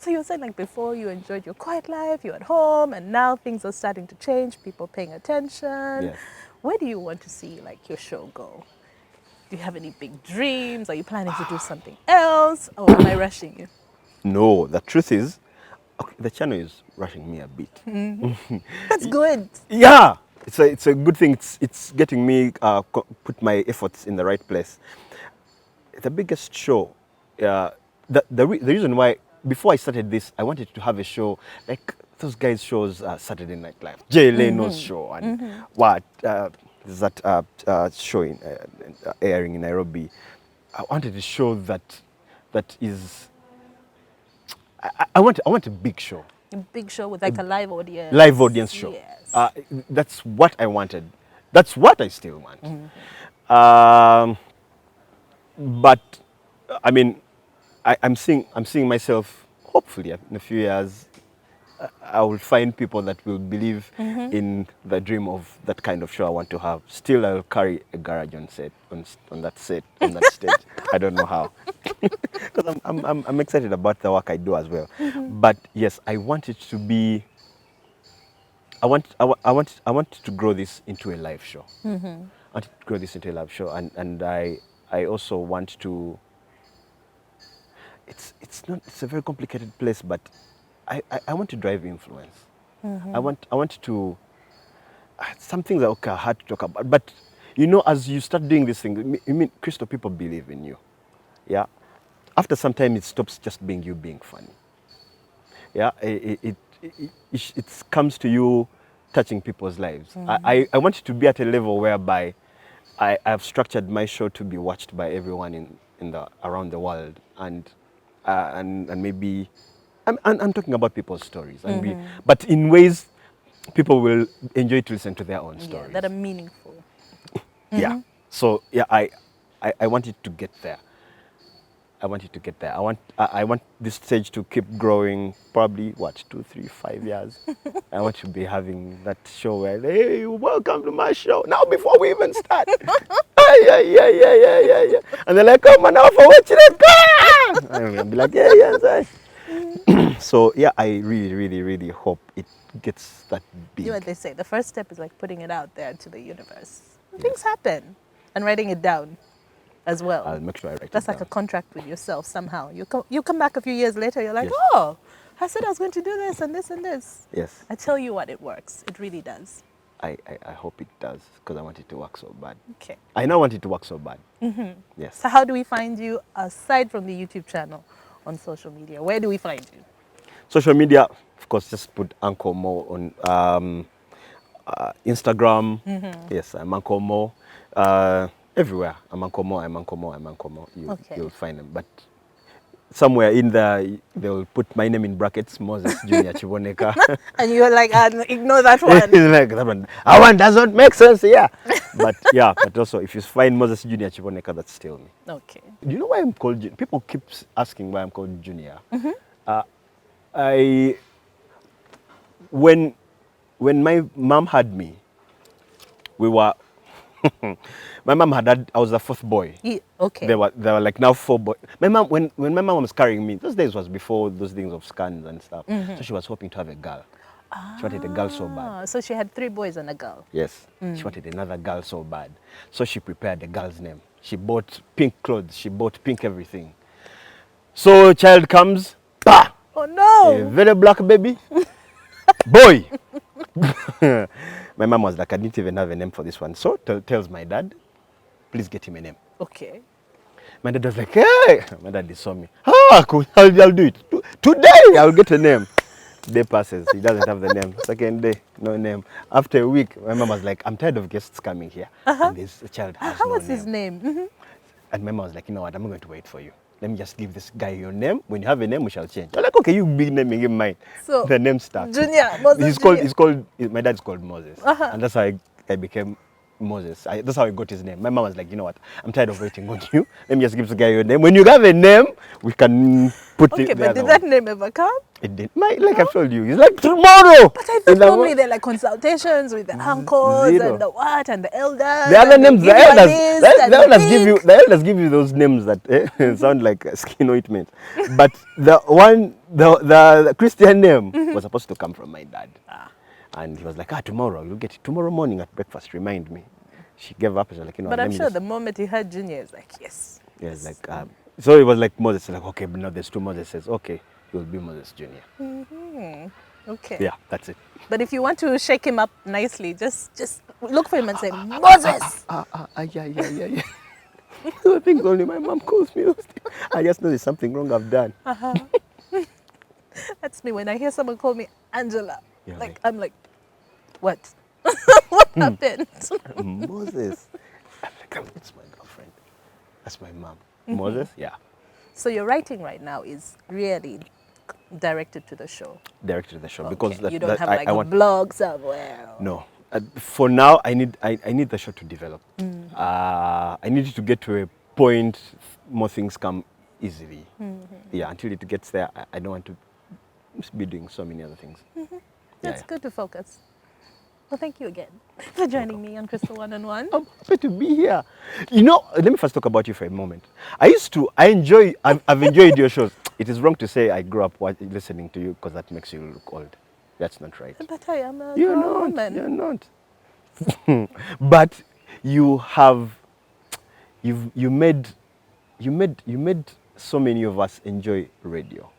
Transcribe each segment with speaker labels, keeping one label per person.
Speaker 1: So you were saying like before you enjoyed your quiet life, you're at home, and now things are starting to change, people paying attention.
Speaker 2: Yes.
Speaker 1: Where do you want to see like your show go? Do you have any big dreams? Are you planning to do something else? Or am I rushing you?
Speaker 2: No, the truth is, okay, the channel is rushing me a bit.
Speaker 1: That's good.
Speaker 2: Yeah, it's a good thing. It's getting me put my efforts in the right place. The biggest show, the reason why before I started this, I wanted to have a show like those guys' shows, Saturday Night Live, Jay Leno's show, and what there's that show airing in Nairobi. I wanted a show that is. I want a big show.
Speaker 1: A big show with like a live audience.
Speaker 2: Live audience show.
Speaker 1: Yes.
Speaker 2: That's what I wanted. That's what I still want. But I mean, I'm seeing myself. Hopefully, in a few years, I will find people that will believe in the dream of that kind of show I want to have. Still, I'll carry a garage on that stage. I don't know how, because I'm excited about the work I do as well. But yes, I want it to be. I want to grow this into a live show. I want to grow this into a live show, and I also want to. It's a very complicated place, but I want to drive influence. I want to. Some things are hard to talk about, but you know, as you start doing this thing, you mean, Crystal, people believe in you. Yeah. After some time, it stops just being you being funny. Yeah. It comes to you touching people's lives. I want it to be at a level whereby I've structured my show to be watched by everyone around the world, and maybe I'm talking about people's stories, but in ways people will enjoy to listen to their own stories.
Speaker 1: Yeah, that are meaningful.
Speaker 2: Yeah. So yeah, I want it to get there. I want this stage to keep growing. Probably 2, 3, 5 years. I want to be having that show where, hey, welcome to my show. Now before we even start, yeah. And they're like, come on, now for watching it. I'll be like, yeah. So yeah, I really hope it gets that big.
Speaker 1: You know what they say? The first step is like putting it out there to the universe. Things happen, and writing it down as well.
Speaker 2: I'll make sure I write
Speaker 1: That's
Speaker 2: it
Speaker 1: like
Speaker 2: down.
Speaker 1: a contract with yourself somehow. You come back a few years later, you're like,
Speaker 2: Yes.
Speaker 1: oh, I said I was going to do this and this and this.
Speaker 2: Yes,
Speaker 1: I tell you what, it works. It really does.
Speaker 2: I hope it does, because I want it to work so bad.
Speaker 1: Okay.
Speaker 2: I now want it to work so bad. Yes.
Speaker 1: So how do we find you aside from the YouTube channel on social media? Where do we find you?
Speaker 2: Social media, of course, just put Uncle Mo on Instagram. Yes, I'm Uncle Mo. Everywhere, I'm Uncle Mo. You'll find them. But somewhere in there, they'll put my name in brackets, Moses Junior Chiboneka.
Speaker 1: And you're like, ignore that one.
Speaker 2: Like that one. That one doesn't make sense, yeah. But yeah, but also if you find Moses Junior Chiboneka, that's still me.
Speaker 1: Okay.
Speaker 2: Do you know why I'm called Junior? People keep asking why I'm called Junior. When my mom had me, we were. My mom I was the fourth boy.
Speaker 1: Okay.
Speaker 2: There were like now 4 boys. My mom, when my mom was carrying me, those days was before those things of scans and stuff. So she was hoping to have a girl. She wanted a girl so bad.
Speaker 1: So she had 3 boys and a girl.
Speaker 2: Yes. She wanted another girl so bad. So she prepared the girl's name. She bought pink clothes. She bought pink everything. So child comes, bah!
Speaker 1: Oh no!
Speaker 2: A very black baby. Boy! My mom was like, I didn't even have a name for this one. So tells my dad, please get him a name.
Speaker 1: Okay.
Speaker 2: My dad was like, hey! My dad saw me. Cool. I'll do it. Today, I'll get a name. Day passes. He doesn't have the name. Second day, no name. After a week, my mom was like, I'm tired of guests coming here. And this child has
Speaker 1: How
Speaker 2: no
Speaker 1: was
Speaker 2: name.
Speaker 1: his name?
Speaker 2: And my mom was like, you know what, I'm not going to wait for you. Let me just give this guy your name. When you have a name, we shall change. I'm like, okay, you big name and give mine.
Speaker 1: So,
Speaker 2: the name starts.
Speaker 1: Junior, Moses Junior.
Speaker 2: My dad's called Moses. And that's how I became Moses. That's how I got his name. My mom was like, you know what, I'm tired of waiting on you. Let me just give this guy your name. When you have a name, we can put put
Speaker 1: Okay,
Speaker 2: the
Speaker 1: but
Speaker 2: other
Speaker 1: did that
Speaker 2: one.
Speaker 1: name ever come?
Speaker 2: It did. Like I told you, it's like tomorrow.
Speaker 1: But I
Speaker 2: In
Speaker 1: thought
Speaker 2: the
Speaker 1: normally they're like consultations with the uncles
Speaker 2: zero.
Speaker 1: and the what and the elders.
Speaker 2: The other
Speaker 1: and they
Speaker 2: names,
Speaker 1: give you a list and
Speaker 2: the elders give you,
Speaker 1: pick.
Speaker 2: the elders give you those names that sound like skin ointment. But the one, the Christian name was supposed to come from my dad. And he was like, tomorrow, you'll get it. Tomorrow morning at breakfast, remind me. She gave up. She was like,
Speaker 1: But I'm sure the moment he heard Junior, it's like, yes.
Speaker 2: Yes, like, so it was like Moses, like, okay, but now there's two Moseses. Okay, you'll be Moses Jr.
Speaker 1: Okay.
Speaker 2: Yeah, that's it.
Speaker 1: But if you want to shake him up nicely, just look for him and say, Moses!
Speaker 2: Yeah. I think only my mom calls me those things. I just know there's something wrong I've done.
Speaker 1: That's me when I hear someone call me Angela.
Speaker 2: Yeah,
Speaker 1: Like,
Speaker 2: like-
Speaker 1: I'm like, what? What happened?
Speaker 2: Moses. I'm like, it's my girlfriend. That's my mom. Moses? Yeah.
Speaker 1: So your writing right now is really directed to the show.
Speaker 2: Directed the show because
Speaker 1: Okay, you don't have like
Speaker 2: I
Speaker 1: a
Speaker 2: want.
Speaker 1: blog somewhere.
Speaker 2: No. For now, I need the show to develop. I need it to get to a point more things come easily. Yeah, until it gets there, I don't want to be doing so many other things.
Speaker 1: It's
Speaker 2: Yeah.
Speaker 1: good to focus. Well, thank you again for joining me on Crystal One-on-One.
Speaker 2: I'm happy to be here. You know, let me first talk about you for a moment. I've enjoyed your shows. It is wrong to say I grew up listening to you because that makes you look old. That's not right.
Speaker 1: But I am a
Speaker 2: You're
Speaker 1: grown
Speaker 2: not.
Speaker 1: woman.
Speaker 2: You're not. But you made so many of us enjoy radio.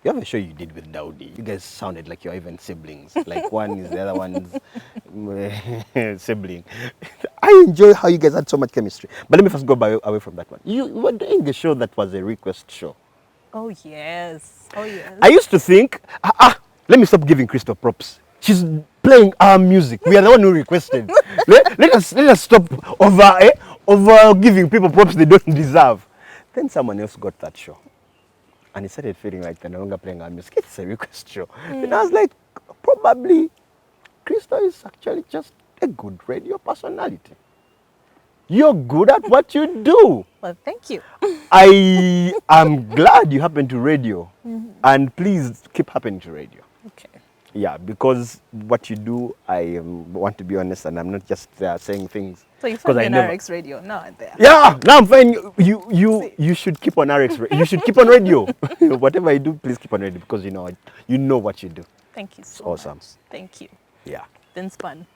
Speaker 2: You have a show you did with Daudi. You guys sounded like you're even siblings. Like one is the other one's sibling. I enjoy how you guys had so much chemistry. But let me first go away from that one. You were doing a show that was a request show.
Speaker 1: Oh, yes. Oh, yes.
Speaker 2: I used to think, let me stop giving Crystal props. She's playing our music. We are the one who requested. let us stop over giving people props they don't deserve. Then someone else got that show. And it started feeling like they're no longer playing our music. It's a request show. And I was like, probably Crystal is actually just a good radio personality. You're good at what you do.
Speaker 1: Well, thank you.
Speaker 2: I am glad you happen to radio. And please keep happening to radio.
Speaker 1: Okay.
Speaker 2: Yeah, because what you do, I want to be honest, and I'm not just saying things.
Speaker 1: So you
Speaker 2: 'cause
Speaker 1: found
Speaker 2: I
Speaker 1: me on
Speaker 2: never-
Speaker 1: RX Radio. No, there.
Speaker 2: Yeah, now I'm fine. You should keep on RX. You should keep on radio. Whatever I do, please keep on radio because you know what you do.
Speaker 1: Thank you so
Speaker 2: awesome.
Speaker 1: much. Thank you.
Speaker 2: Yeah,
Speaker 1: Been fun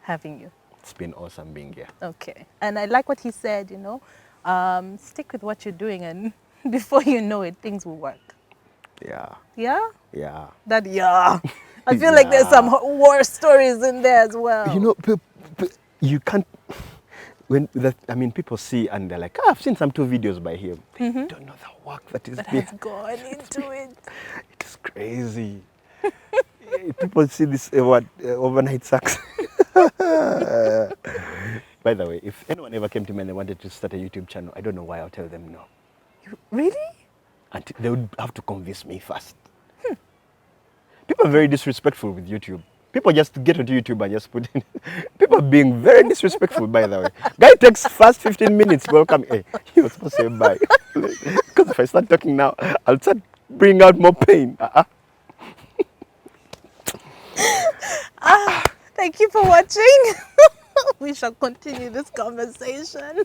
Speaker 1: having you.
Speaker 2: it's been awesome being here.
Speaker 1: Okay. And I like what he said, stick with what you're doing and before you know it, things will work.
Speaker 2: Yeah,
Speaker 1: Yeah?
Speaker 2: yeah.
Speaker 1: Yeah. I feel like there's some war stories in there as well.
Speaker 2: You know, you can't. People see and they're like, I've seen some 2 videos by him. They don't know the work that is
Speaker 1: that
Speaker 2: behind.
Speaker 1: has gone into it.
Speaker 2: It is crazy. People see this overnight success. By the way, if anyone ever came to me and they wanted to start a YouTube channel, I don't know why I'll tell them no.
Speaker 1: Really?
Speaker 2: And they would have to convince me first. People are very disrespectful with YouTube. People just get onto YouTube and just put in. People are being very disrespectful, by the way. Guy takes first 15 minutes, welcome. Hey, he was supposed to say bye. Because if I start talking now, I'll start bringing out more pain.
Speaker 1: Thank you for watching. We shall continue this conversation.